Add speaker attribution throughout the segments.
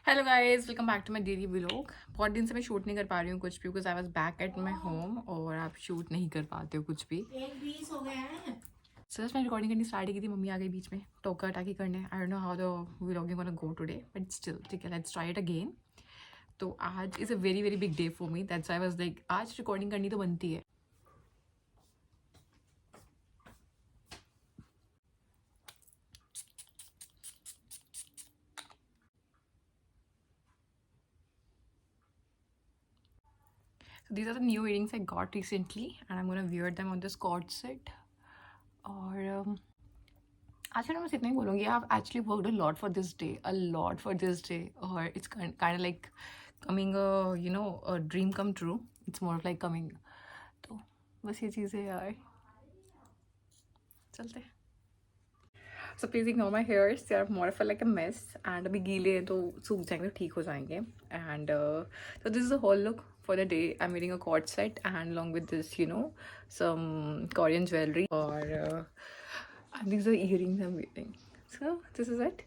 Speaker 1: Hello guys, welcome back to my daily vlog. बहुत दिन से मैं शूट नहीं कर पा रही हूँ कुछ भी, because I was back at my home और आप शूट नहीं कर पाते हो कुछ भी।
Speaker 2: एक 20 हो गया है।
Speaker 1: सो जस्ट मैं रिकॉर्डिंग करनी स्टार्ट की थी, मम्मी आ गई बीच में टोका टाकी करने। I don't know how the vlogging gonna go today, but still ठीक है, लेट्स ट्राई इट अगेन। तो आज is a very very big day for me, that's I was like आज रिकॉर्डिंग करनी तो बनती है। So these are the new earrings I got recently and I'm gonna wear them on this cord set. और actually मैं बस इतना ही बोलूँगी, I have actually worked a lot for this day, a lot for this day, और it's kind like coming a dream come true. It's more like coming. तो बस ये चीज़ें यार, चलते। So please ignore my hairs, they are more of like a mess, and अभी गीले हैं तो सूख जाएंगे तो ठीक हो जाएंगे। And so this is the whole look for the day. I'm wearing a cord set and along with this, some Korean jewelry, or and these are earrings I'm wearing. So this is it.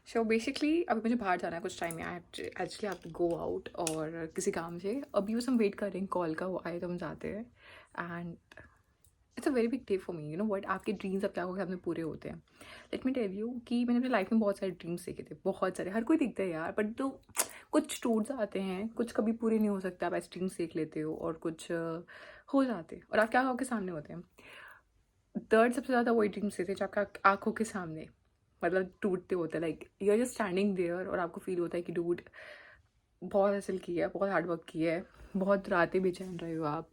Speaker 1: So basically अभी मुझे बाहर जाना है कुछ time में। I actually have to go out और किसी काम से। अभी बस हम वेट कर रहे हैं कॉल का, वो आए तो हम जाते हैं। And it's a very big day for me, you know what. आपके ड्रीम्स अब क्या होगा अपने पूरे होते हैं। लेट मी टेल यू कि मैंने अपनी लाइफ में बहुत सारे ड्रीम्स देखे थे, बहुत सारे, हर कोई दिखता है यार, बट तो कुछ टूट जाते हैं, कुछ कभी पूरे नहीं हो सकते। आप ऐसे ड्रीम्स देख लेते हो और कुछ हो जाते हैं, और आप क्या आंखों के सामने होते हैं। दर्द सबसे ज़्यादा वही ड्रीम्स देते हैं जो आपका आंखों के सामने मतलब टूटते होते हैं। Like you are just standing there और आपको फील होता है कि डूड बहुत हासिल किया है, बहुत हार्ड वर्क किया है, बहुत रातें बेचैन रहे हो आप,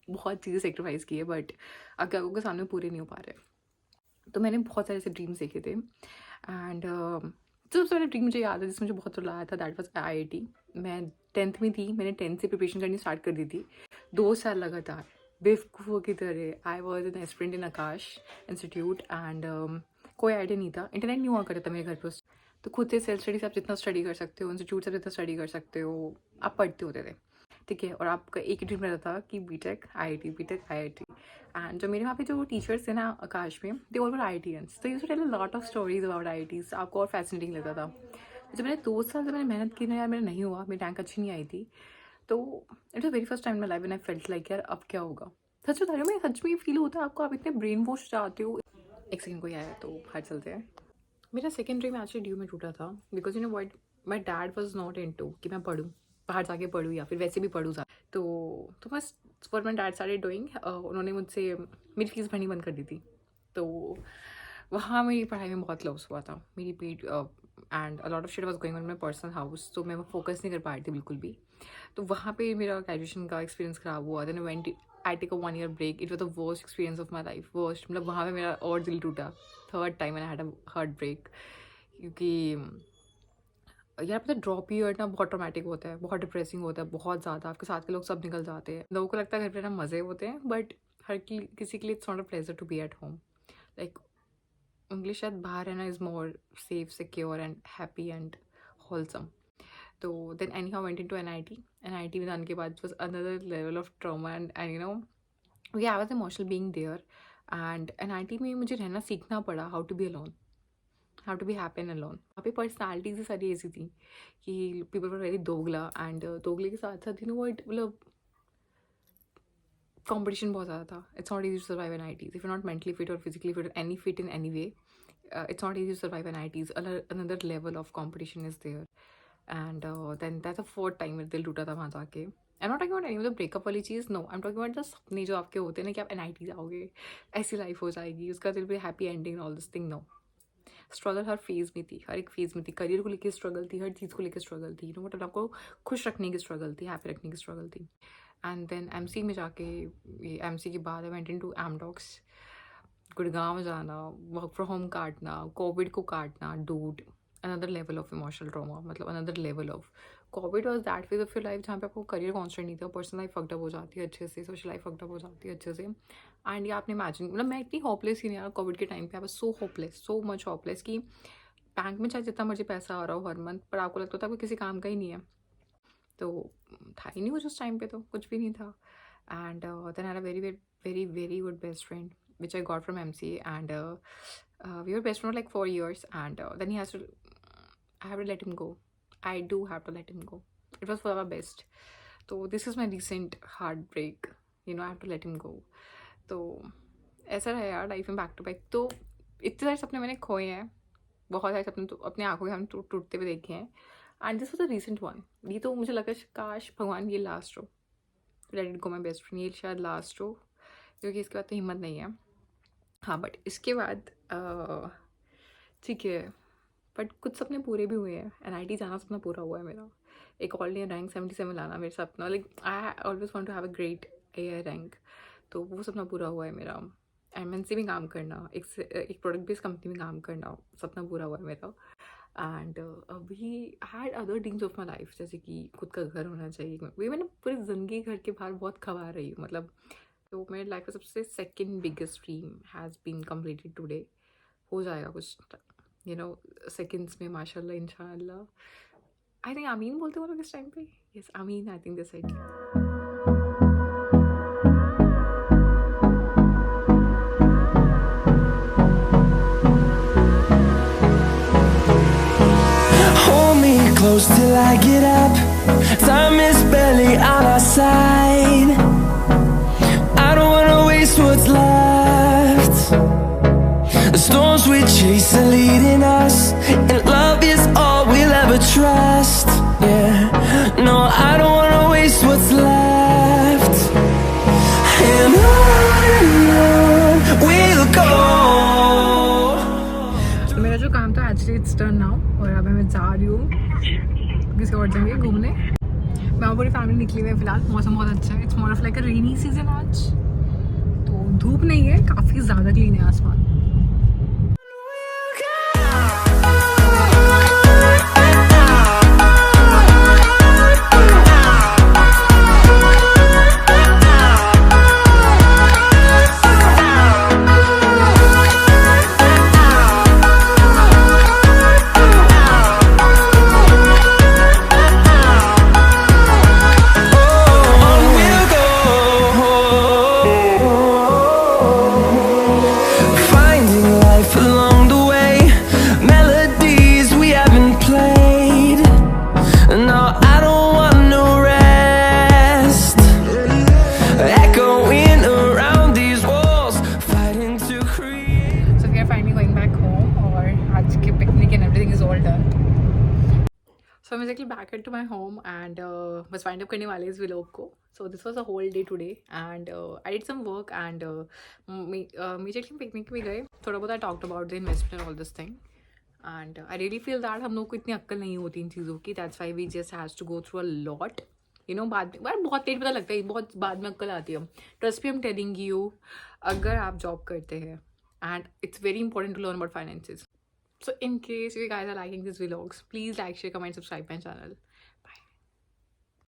Speaker 1: बहुत चीज़ें सेक्रीफाइस की है, बट आपके आंखों के सामने पूरे नहीं हो पा रहे। तो मैंने बहुत सारे ऐसे ड्रीम्स देखे थे। एंड जो सबसे पहला ड्रीम मुझे याद है जिसमें मुझे बहुत रुलाया था, दैट वाज आईआईटी। मैं 10th में थी, मैंने 10th से प्रिपरेशन करनी स्टार्ट कर दी थी। 2 साल लगातार बेवकूफ़ों की तरह I was an aspirant in Akash institute. And कोई आइडिया नहीं था, इंटरनेट नहीं हुआ करता था मेरे घर पर। तो खुद से सेल्फ स्टडी से आप जितना स्टडी कर सकते हो, इंस्टीट्यूट से जितना स्टडी कर सकते हो, आप पढ़ते होते थे। ठीक है, और आपका एक ही ड्रीम रहता था कि BTech IIT, BTech IIT. And जो मेरे वहाँ पे जो टीचर्स थे ना आकाश में, दे ऑल वर आईआईटीएंस, तो used to tell a lot of stories about IITs. आपको और फैसिनेटिंग लगता था। जब मैंने 2 साल जब मैंने मेहनत की ना यार, मेरा नहीं हुआ, मेरी रैंक अच्छी नहीं आई थी। तो it was very first time my life when I felt like यार अब क्या होगा। सच बता रही हूँ, मैं सच में फील होता है आपको, आप इतने ब्रेन वॉश जाते हो। एक सेकंड कोई आया तो बाहर चलते हैं। मेरा सेकंड ड्रीम एक्चुअली ड्यू में टूटा था, because you know what, my dad was not into कि मैं पढ़ूँ, बाहर जाके पढ़ूँ या फिर वैसे भी पढ़ूँ। तो बस what my dad started doing, उन्होंने मुझसे मेरी फीस भरनी बंद कर दी थी। तो वहाँ मेरी पढ़ाई में बहुत लॉस हुआ था, मेरी पीठ and a lot of shit was going on my personal house, तो मैं वो फोकस नहीं कर पा रही थी बिल्कुल भी। तो वहाँ पे मेरा ग्रेजुएशन का एक्सपीरियंस ख़राब हुआ। Then I take a 1 year break. It was the worst experience of my life, worst. मतलब वहाँ पे मेरा और दिल टूटा। Third time I had a heart break, क्योंकि यार पता है ड्रॉप ईयर ना बहुत ट्रॉमेटिक होता है, बहुत डिप्रेसिंग होता है, बहुत ज़्यादा। आपके साथ के लोग सब निकल जाते हैं, लोगों को लगता है घर पे ना मज़े होते हैं, बट किसी के लिए it's not a pleasure to be at home. Like English शायद बाहर रहना is more safe, secure and happy and wholesome. तो then anyhow went in to N I T में जाने के बाद was another level of trauma. And you know I was emotional being there. And N I T में मुझे रहना सीखना पड़ा, how to be alone, how to be happy and alone. वहाँ पे पर्सनैलिटीज ही सारी ऐसी थी कि पीपल वर वेरी दोगला, एंड दोगले के साथ साथ यू नो व्हाट, मतलब कंपटीशन बहुत ज़्यादा था। It's not easy to survive N I Ts if you not mentally fit और physically fit, any fit in any way. इट्स नॉट easy to survive an ITs. Another level of competition is there. And then that's the fourth time मेरा दिल टूटा था वहाँ जाके। I'm not talking about any of the breakup वाली चीज़, no, I'm talking about the सपने जो आपके होते हैं ना कि आप NIT जाओगे, ऐसी लाइफ हो जाएगी, उसका दिल भी happy ending, all this thing, no. Struggle हर फेज़ में थी, हर एक फेज़ में थी। करियर को लेकर स्ट्रगल थी, हर चीज़ को लेकर स्ट्रगल थी, नो मतलब आपको खुश रखने की स्ट्रगल थी, हैप्पी रखने की स्ट्रगल थी। एंड देन एमसी में जाके, एमसी के बाद I went into Amdocs. Gurgaon जाना, वर्क फ्रॉम होम काटना, कोविड को काटना, dude, another level of emotional trauma. मतलब another level of covid was that phase of your life जहाँ पे आपको करियर कॉन्स्टेंट नहीं था, पर्सनल लाइफ फकअप हो जाती है अच्छे से, सोशल लाइफ फकअप हो जाती है अच्छे से। एंड ये आपने इमेजिन, मतलब मैं इतनी होपलेस ही नहीं यार कोविड के टाइम पे, I was so hopeless, so much hopeless कि बैंक में चाहे जितना मर्जी पैसा आ रहा हो हर मंथ, पर आपको लगता था कोई किसी काम का ही नहीं है। तो था ही नहीं कुछ उस टाइम पे, तो कुछ भी नहीं था। And then I had a very very very good best friend which I got from MC, and we were best friends for like 4 years, and then I have to let him go. I do have to let him go. It was for our best. So this is my recent heartbreak. I have to let him go. तो ऐसा रहा यार life में back to back. तो इतने सारे सपने मैंने खोए हैं. बहुत सारे सपने तो अपने आंखों के हम टूटते हुए देखे हैं. And this was a recent one. ये तो मुझे लगा काश भगवान ये लास्ट हो. Let it go my best friend, ये शायद लास्ट हो, क्योंकि इसके बाद तो हिम्मत नहीं है. हाँ बट इसके बाद ठीक है. बट कुछ सपने पूरे भी हुए हैं. NIT जाना सपना पूरा हुआ है मेरा. एक ऑल इंडिया रैंक 77 लाना मेरा सपना. Like I always want to have a great AIR rank. तो वो सपना पूरा हुआ है मेरा. MNC में काम करना, एक प्रोडक्ट बेस्ड कंपनी में काम करना, सपना पूरा हुआ है मेरा. एंड अभी had other dreams of my life, जैसे कि खुद का घर होना चाहिए. वही मैंने पूरी ज़िंदगी घर के बाहर बहुत खवा रही हूँ मतलब. तो मेरे लाइफ का सबसे second biggest dream has been completed today. हो जाएगा कुछ सेकेंड्स में माशाल्लाह इंशाल्लाह. आई थिंक आमीन बोलते हो लोग इस टाइम पे. यस आमीन, I think this idea.
Speaker 3: Close till I get up. Time is barely on our side. I don't wanna waste what's left. The storms we chase are leading us, and love is all we'll ever trust. Yeah, no, I don't wanna waste what's left. And on we'll go.
Speaker 1: तो मेरा जो काम था actually it's done now. और अब मैं जा रही हूँ किसी और जगह घूमने. मैं और पूरी फैमिली निकली हुई है फिलहाल. मौसम बहुत अच्छा है. It's more of like a rainy season आज. तो धूप नहीं है, काफ़ी ज़्यादा क्लीन है आसमान. So I'm exactly back at my home and बस वाइंड अप करने वाले इस व्लॉग को. So this was a whole day today and I did some work and immediately picnic में गए. थोड़ा बहुत I talked about the investment and all this thing and I really feel that हम लोग को इतनी अक्ल नहीं होती इन चीज़ों की. That's why we just has to go through a lot. बाद में बहुत लेट पता लगता है, बहुत बाद में अक्ल आती है. Trust me, I am telling you, अगर आप जॉब करते हैं and it's very important to learn about finances. So in case you guys are liking these vlogs, please like, share, comment, subscribe my channel.